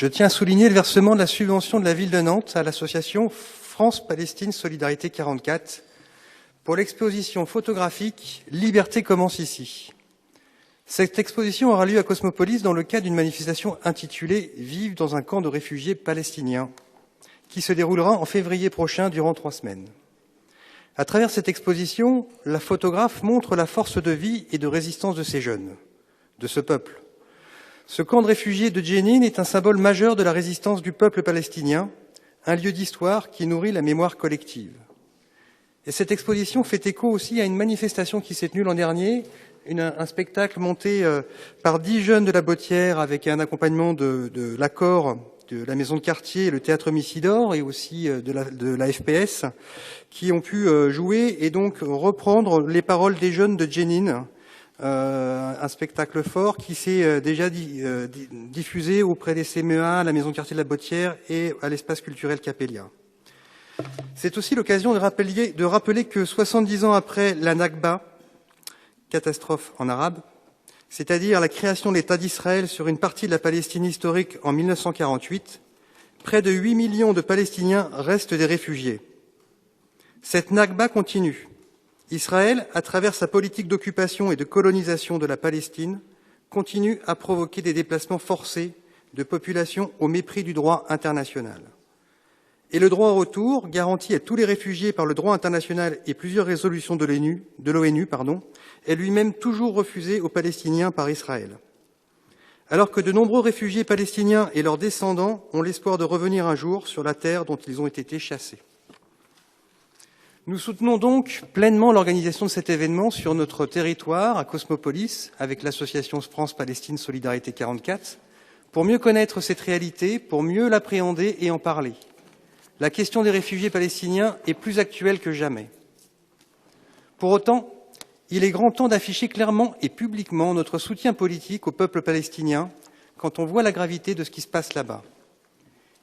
Je tiens à souligner le versement de la subvention de la ville de Nantes à l'association France-Palestine Solidarité 44 pour l'exposition photographique « Liberté commence ici ». Cette exposition aura lieu à Cosmopolis dans le cadre d'une manifestation intitulée « Vivre dans un camp de réfugiés palestiniens » qui se déroulera en février prochain durant 3 semaines. À travers cette exposition, la photographe montre la force de vie et de résistance de ces jeunes, de ce peuple. Ce camp de réfugiés de Jenin est un symbole majeur de la résistance du peuple palestinien, un lieu d'histoire qui nourrit la mémoire collective. Et cette exposition fait écho aussi à une manifestation qui s'est tenue l'an dernier, un spectacle monté par 10 jeunes de la Bottière avec un accompagnement de l'accord de la maison de quartier, le théâtre Missidor et aussi de la FPS, qui ont pu jouer et donc reprendre les paroles des jeunes de Jenin, un spectacle fort qui s'est déjà diffusé auprès des CMEA, à la maison de quartier de la Bottière et à l'espace culturel Capellia. C'est aussi l'occasion de rappeler que 70 ans après la Nakba, catastrophe en arabe, c'est-à-dire la création de l'État d'Israël sur une partie de la Palestine historique en 1948, près de 8 millions de Palestiniens restent des réfugiés. Cette Nakba continue. Israël, à travers sa politique d'occupation et de colonisation de la Palestine, continue à provoquer des déplacements forcés de populations au mépris du droit international. Et le droit au retour, garanti à tous les réfugiés par le droit international et plusieurs résolutions de l'ONU, est lui-même toujours refusé aux Palestiniens par Israël. Alors que de nombreux réfugiés palestiniens et leurs descendants ont l'espoir de revenir un jour sur la terre dont ils ont été chassés. Nous soutenons donc pleinement l'organisation de cet événement sur notre territoire, à Cosmopolis, avec l'association France-Palestine Solidarité 44, pour mieux connaître cette réalité, pour mieux l'appréhender et en parler. La question des réfugiés palestiniens est plus actuelle que jamais. Pour autant, il est grand temps d'afficher clairement et publiquement notre soutien politique au peuple palestinien quand on voit la gravité de ce qui se passe là-bas.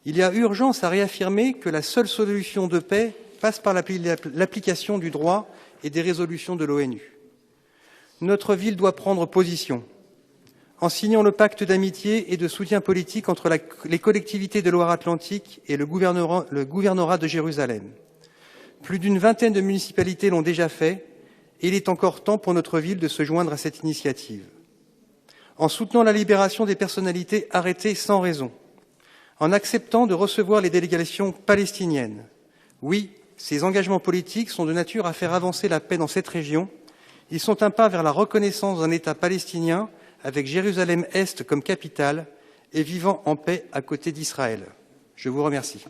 Il y a urgence à réaffirmer que la seule solution de paix passe par l'application du droit et des résolutions de l'ONU. Notre ville doit prendre position en signant le pacte d'amitié et de soutien politique entre les collectivités de Loire-Atlantique et le gouvernorat de Jérusalem. Plus d'une vingtaine de municipalités l'ont déjà fait, et il est encore temps pour notre ville de se joindre à cette initiative. En soutenant la libération des personnalités arrêtées sans raison, en acceptant de recevoir les délégations palestiniennes. Oui, ces engagements politiques sont de nature à faire avancer la paix dans cette région. Ils sont un pas vers la reconnaissance d'un État palestinien avec Jérusalem-Est comme capitale et vivant en paix à côté d'Israël. Je vous remercie.